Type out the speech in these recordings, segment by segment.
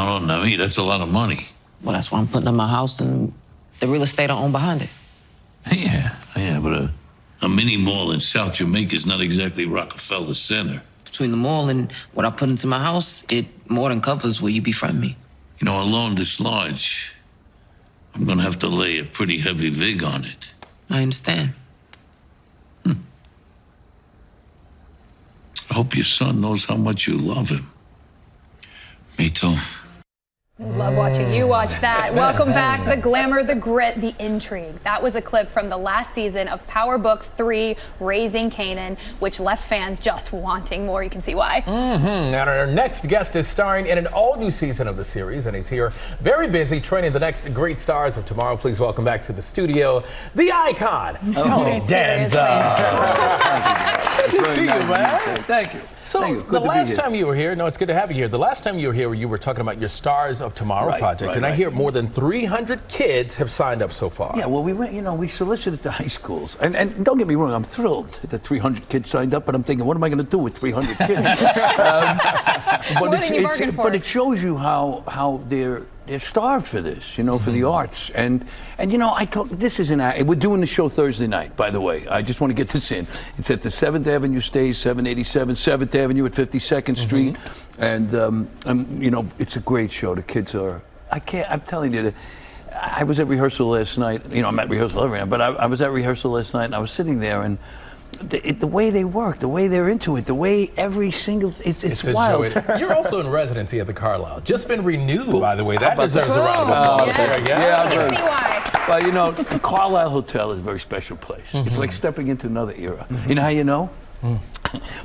don't know me. That's a lot of money. Well, that's why I'm putting up my house and the real estate I own behind it. Yeah, but a mini mall in South Jamaica is not exactly Rockefeller Center. Between the mall and what I put into my house, it more than covers where you befriend me. You know, alone this large, I'm gonna have to lay a pretty heavy vig on it. I understand. I hope your son knows how much you love him. Me too. Love watching you watch that. Welcome back. The glamour, the grit, the intrigue. That was a clip from the last season of Power Book 3, Raising Kanan, which left fans just wanting more. You can see why. And our next guest is starring in an all-new season of the series, and he's here very busy training the next great stars of tomorrow. Please welcome back to the studio, the icon, Tony Danza. Good to see you, man. Thank you. So the last time you were here, no, it's good to have you here. The last time you were here, you were talking about your Stars of Tomorrow project, and I hear more than 300 kids have signed up so far. Yeah, well, we went, we solicited the high schools, and don't get me wrong, I'm thrilled that 300 kids signed up, but I'm thinking, what am I going to do with 300 kids? But it shows you how they're starved for this, for the arts. And I told, this is we're doing the show Thursday night, by the way. I just want to get this in. It's at the 7th Avenue stage, 787, 7th Avenue at 52nd Street. And, it's a great show. The kids are, I'm telling you, I was at rehearsal last night. I'm at rehearsal every night, but I was at rehearsal last night, and I was sitting there, and the way they work, the way they're into it, the way every single, it's wild. You're also in residency at the Carlisle. Just been renewed, by the way. That deserves a round of applause. Yeah, you can see why. Well, the Carlisle Hotel is a very special place. It's like stepping into another era. You know how you know? When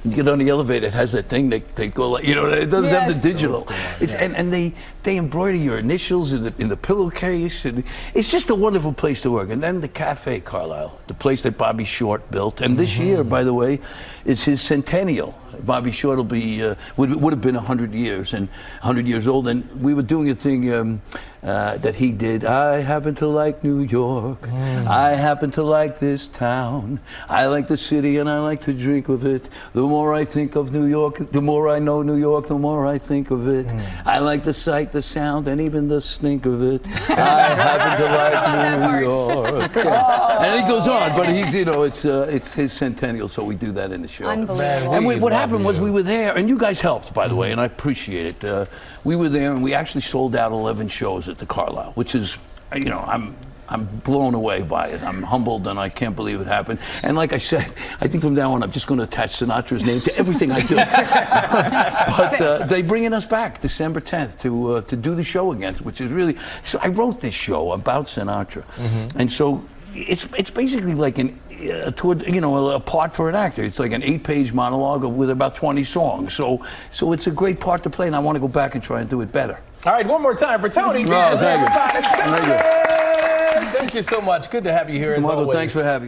you get on the elevator, it has that thing they go like, it doesn't have the digital. And they embroider your initials in the pillowcase, and it's just a wonderful place to work. And then the Cafe Carlisle, the place that Bobby Short built, and this year, by the way, is his centennial. Bobby Short will be would have been 100 years and 100 years old, and we were doing a thing that he did. I happen to like New York. I happen to like this town. I like the city and I like to drink with it. The more I think of New York, the more I know New York, the more I think of it. I like the sight, the sound, and even the stink of it. I happen to like New York. And it goes on, but he's, it's his centennial, so we do that in the show. Unbelievable. And what happened was we were there, and you guys helped, by the way, and I appreciate it. We were there, and we actually sold out 11 shows at the Carlisle, which is, I'm blown away by it. I'm humbled, and I can't believe it happened. And like I said, I think from now on, I'm just going to attach Sinatra's name to everything I do. But they're bringing us back December 10th to do the show again, which is really. So I wrote this show about Sinatra, and so it's basically like a part for an actor. It's like an 8-page monologue with about 20 songs. So it's a great part to play, and I want to go back and try and do it better. All right, one more time for Tony. Thank you. Thank you so much. Good to have you here as always. Thanks for having me.